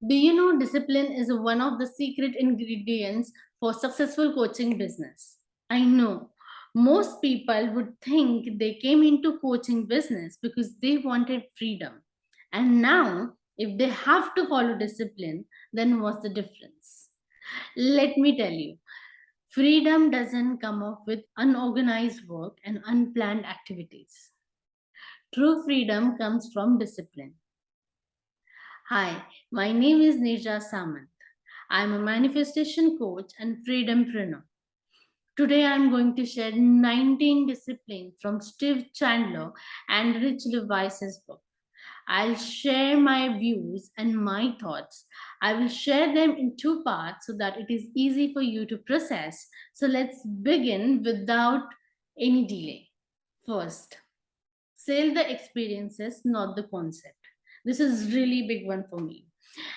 Do you know discipline is one of the secret ingredients for successful coaching business? I know most people would think they came into coaching business because they wanted freedom. And now, if they have to follow discipline, then what's the difference? Let me tell you, freedom doesn't come up with unorganized work and unplanned activities. True freedom comes from discipline. Hi, my name is Neja Samant. I'm a manifestation coach and freedompreneur. Today I'm going to share 19 disciplines from Steve Chandler and Rich Levice's book. I'll share my views and my thoughts. I will share them in two parts so that it is easy for you to process. So let's begin without any delay. First, sell the experiences, not the concept. This is really big one for me,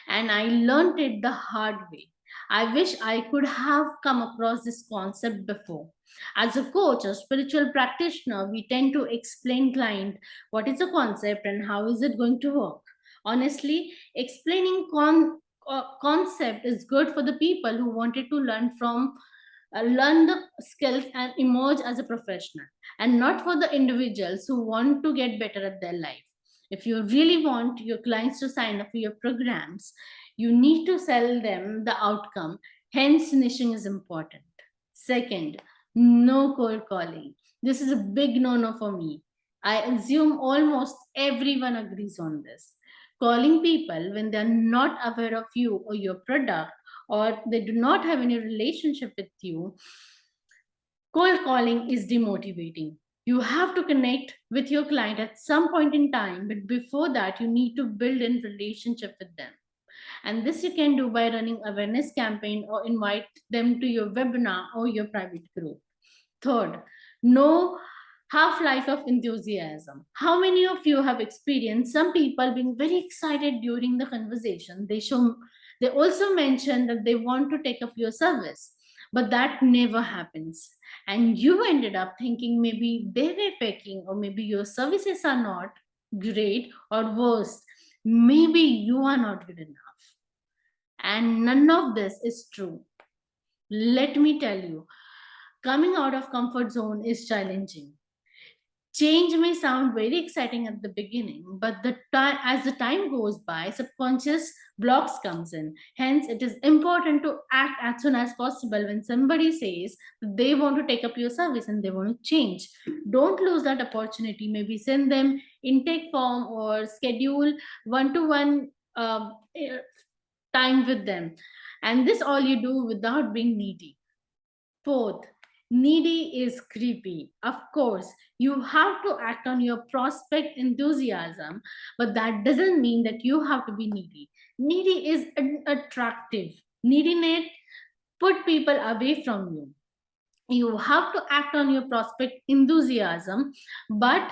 and I learned it the hard way. I wish I could have come across this concept before. As a coach or spiritual practitioner, we tend to explain client what is a concept and how is it going to work. Honestly, explaining concept is good for the people who wanted to learn the skills and emerge as a professional, and not for the individuals who want to get better at their life. If you really want your clients to sign up for your programs, you need to sell them the outcome. Hence, niching is important. Second, no cold calling. This is a big no no for me. I assume almost everyone agrees on this. Calling people when they're not aware of you or your product, or they do not have any relationship with you, cold calling is demotivating. You have to connect with your client at some point in time, but before that, you need to build in relationship with them. And this you can do by running awareness campaign or invite them to your webinar or your private group. Third, no half life of enthusiasm. How many of you have experienced some people being very excited during the conversation? They also mention that they want to take up your service, but that never happens. And you ended up thinking maybe they were faking, or maybe your services are not great, or worse, maybe you are not good enough. And none of this is true. Let me tell you, coming out of comfort zone is challenging. Change may sound very exciting at the beginning, but as the time goes by, subconscious blocks comes in. Hence, it is important to act as soon as possible when somebody says they want to take up your service and they want to change. Don't lose that opportunity. Maybe send them intake form or schedule one-to-one time with them, and this all you do without being needy. Fourth, needy is creepy. Of course, you have to act on your prospect enthusiasm, but that doesn't mean that you have to be needy. Needy is attractive. Neediness put people away from you. You have to act on your prospect enthusiasm, but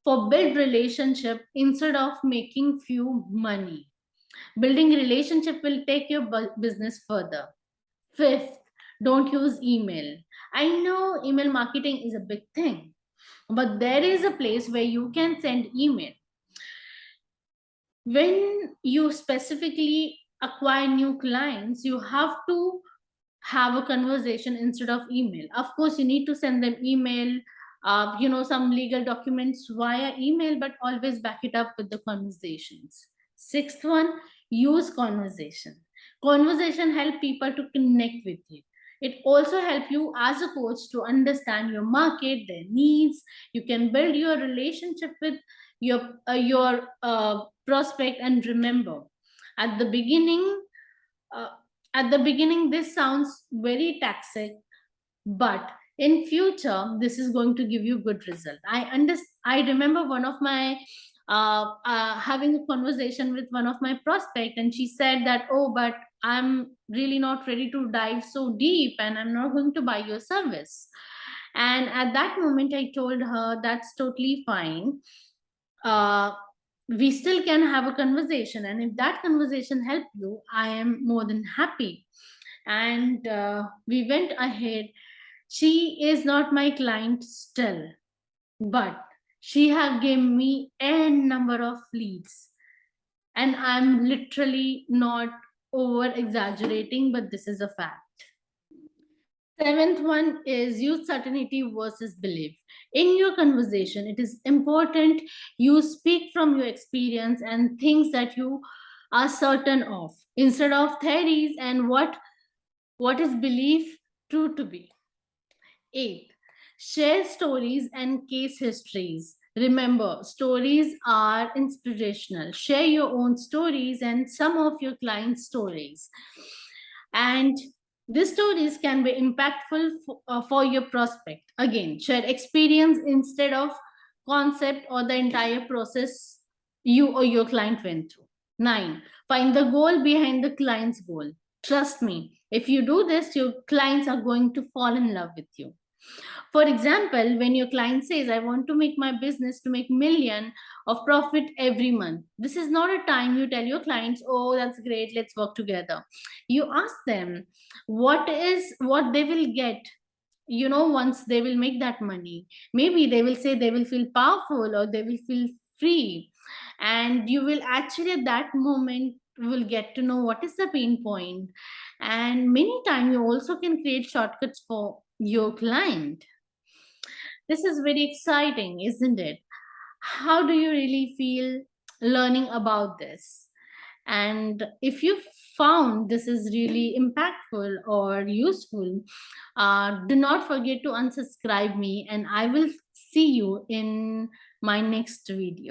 for build relationship instead of making few money. Building relationship will take your business further. Fifth, don't use email. I know email marketing is a big thing, but there is a place where you can send email. When you specifically acquire new clients, you have to have a conversation instead of email. Of course, you need to send them email, some legal documents via email, but always back it up with the conversations. Sixth one, use conversation. Conversation help people to connect with you. It also help you as a coach to understand your market, their needs. You can build your relationship with your prospect. And remember, at the beginning, uh, this sounds very taxing, but in future this is going to give you good result. I remember one of my having a conversation with one of my prospect, and she said that, oh, but I'm really not ready to dive so deep and I'm not going to buy your service. And at that moment I told her that's totally fine. uh, we still can have a conversation, and if that conversation help you, I am more than happy. And we went ahead. She is not my client still, but she have given me a number of leads. And I'm literally not over exaggerating, but this is a fact. Seventh one is use certainty versus belief. In your conversation, it is important you speak from your experience and things that you are certain of instead of theories and what is belief true to be. Eighth, share stories and case histories. Remember, stories are inspirational. Share your own stories and some of your clients' stories. And these stories can be impactful for your prospect. Again, share experience instead of concept or the entire process you or your client went through. Nine, find the goal behind the client's goal. Trust me, if you do this, your clients are going to fall in love with you. For example, when your client says, I want to make my business to make million of profit every month, this is not a time you tell your clients, oh, that's great, let's work together. You ask them what they will get, once they will make that money. Maybe they will say they will feel powerful or they will feel free. And you will actually at that moment will get to know what is the pain point. And many times you also can create shortcuts for your client. This is very exciting, isn't it? How do you really feel learning about this? And if you found this is really impactful or useful, do not forget to unsubscribe me, and I will see you in my next video.